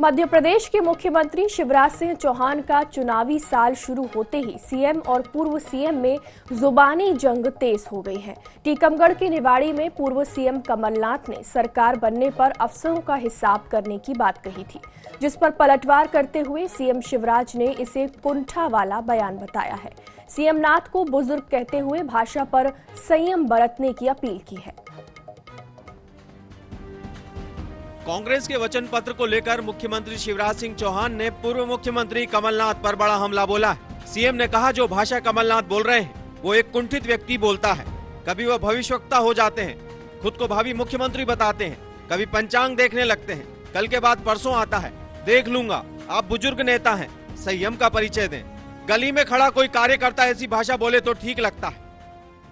मध्य प्रदेश के मुख्यमंत्री शिवराज सिंह चौहान का चुनावी साल शुरू होते ही सीएम और पूर्व सीएम में जुबानी जंग तेज हो गई है। टीकमगढ़ के निवाड़ी में पूर्व सीएम कमलनाथ ने सरकार बनने पर अफसरों का हिसाब करने की बात कही थी, जिस पर पलटवार करते हुए सीएम शिवराज ने इसे कुंठा वाला बयान बताया है। सीएम नाथ को बुजुर्ग कहते हुए भाषा पर संयम बरतने की अपील की है। कांग्रेस के वचन पत्र को लेकर मुख्यमंत्री शिवराज सिंह चौहान ने पूर्व मुख्यमंत्री कमलनाथ पर बड़ा हमला बोला है। सीएम ने कहा, जो भाषा कमलनाथ बोल रहे हैं वो एक कुंठित व्यक्ति बोलता है। कभी वह भविष्यवक्ता हो जाते हैं, खुद को भावी मुख्यमंत्री बताते हैं, कभी पंचांग देखने लगते हैं, कल के बाद परसों आता है, देख लूंगा, आप बुजुर्ग नेता हैं, संयम का परिचय दें। गली में खड़ा कोई कार्यकर्ता ऐसी भाषा बोले तो ठीक लगता है।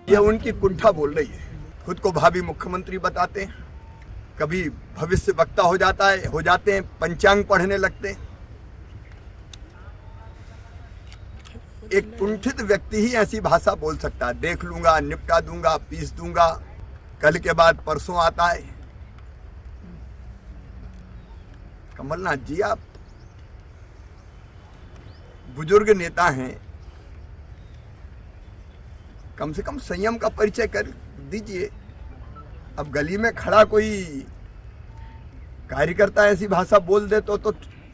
ये उनकी कुंठा बोल रही है, खुद को भावी मुख्यमंत्री बताते हैं, कभी भविष्य वक्ता हो जाते हैं, पंचांग पढ़ने लगते हैं। एक कुंठित व्यक्ति ही ऐसी भाषा बोल सकता है, देख लूंगा, निपटा दूंगा, पीस दूंगा, कल के बाद परसों आता है। कमलनाथ जी, आप बुजुर्ग नेता हैं, कम से कम संयम का परिचय कर दीजिए। अब गली में खड़ा कोई कार्यकर्ता ऐसी भाषा बोल दे तो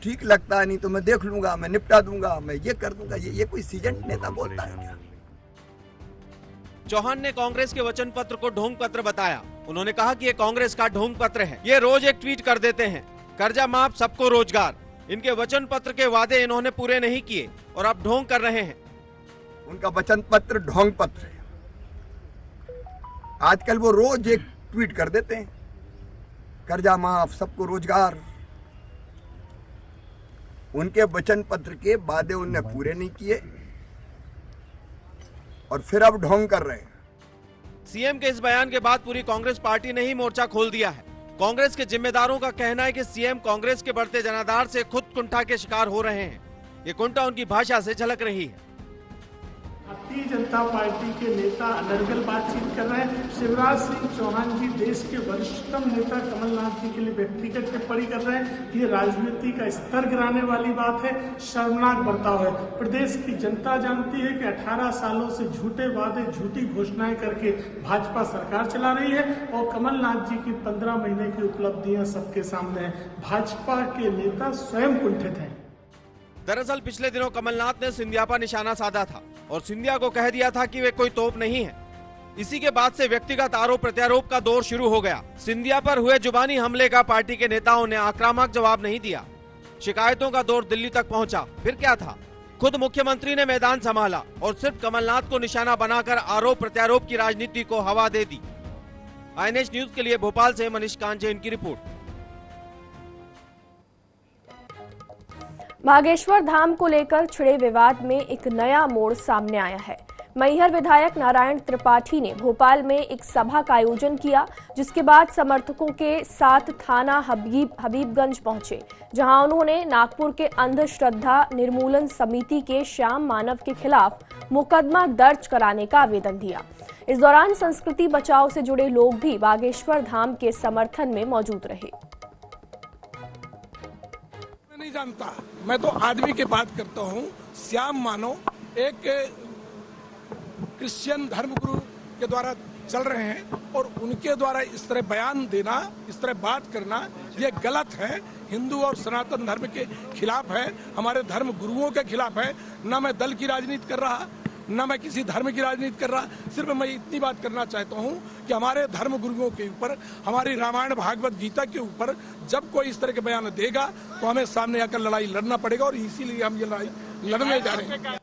ठीक लगता है, नहीं तो मैं देख लूंगा, मैं निपटा दूंगा, मैं ये कर दूंगा। ये कोई सीजन नेता बोलता है क्या? चौहान ने कांग्रेस के वचन पत्र को ढोंग पत्र बताया। उन्होंने कहा कि ये कांग्रेस का ढोंग पत्र है। ये रोज एक ट्वीट कर देते हैं, कर्जा माफ, सबको रोजगार। इनके वचन पत्र के वादे इन्होंने पूरे नहीं किए और अब ढोंग कर रहे हैं। उनका वचन पत्र ढोंग पत्र है। आजकल वो रोज एक ट्वीट कर देते हैं, कर्जा माफ, सबको रोजगार। उनके वचन पत्र के वादे उनने पूरे नहीं किए और फिर अब ढोंग कर रहे हैं। सीएम के इस बयान के बाद पूरी कांग्रेस पार्टी ने ही मोर्चा खोल दिया है। कांग्रेस के जिम्मेदारों का कहना है कि सीएम कांग्रेस के बढ़ते जनाधार से खुद कुंठा के शिकार हो रहे हैं। ये कुंठा उनकी भाषा से झलक रही है। भारतीय जनता पार्टी के नेता अनर्गल बातचीत कर रहे हैं। शिवराज सिंह चौहान जी देश के वरिष्ठतम नेता कमलनाथ जी के लिए व्यक्तिगत टिप्पणी कर रहे हैं। ये राजनीति का स्तर गिराने वाली बात है, शर्मनाक बर्ताव है। प्रदेश की जनता जानती है कि 18 सालों से झूठे वादे, झूठी घोषणाएं करके भाजपा सरकार चला रही है और कमलनाथ जी की 15 महीने की उपलब्धियां सबके सामने है। भाजपा के नेता स्वयं कुंठित हैं। दरअसल पिछले दिनों कमलनाथ ने सिंधिया पर निशाना साधा था और सिंधिया को कह दिया था कि वे कोई तोप नहीं है। इसी के बाद से व्यक्तिगत आरोप प्रत्यारोप का दौर शुरू हो गया। सिंधिया पर हुए जुबानी हमले का पार्टी के नेताओं ने आक्रामक जवाब नहीं दिया। शिकायतों का दौर दिल्ली तक पहुंचा। फिर क्या था, खुद मुख्यमंत्री ने मैदान संभाला और सिर्फ कमलनाथ को निशाना बनाकर आरोप प्रत्यारोप की राजनीति को हवा दे दी। INH न्यूज के लिए भोपाल से मनीष कांजे की रिपोर्ट। बागेश्वर धाम को लेकर छिड़े विवाद में एक नया मोड़ सामने आया है। मैहर विधायक नारायण त्रिपाठी ने भोपाल में एक सभा का आयोजन किया, जिसके बाद समर्थकों के साथ थाना हबीबगंज पहुंचे, जहां उन्होंने नागपुर के अंधश्रद्धा निर्मूलन समिति के श्याम मानव के खिलाफ मुकदमा दर्ज कराने का आवेदन दिया। इस दौरान संस्कृति बचाओ से जुड़े लोग भी बागेश्वर धाम के समर्थन में मौजूद रहे। नहीं जानता, मैं तो आदमी की बात करता हूँ। श्याम मानव एक क्रिश्चियन धर्मगुरु के द्वारा चल रहे हैं और उनके द्वारा इस तरह बयान देना, इस तरह बात करना, ये गलत है। हिंदू और सनातन धर्म के खिलाफ है, हमारे धर्म गुरुओं के खिलाफ है। न मैं दल की राजनीति कर रहा, न मैं किसी धर्म की राजनीति कर रहा। सिर्फ मैं इतनी बात करना चाहता हूँ कि हमारे धर्म गुरुओं के ऊपर, हमारी रामायण भागवत गीता के ऊपर जब कोई इस तरह के बयान देगा तो हमें सामने आकर लड़ाई लड़ना पड़ेगा और इसीलिए हम ये लड़ाई लड़ने जा रहे हैं।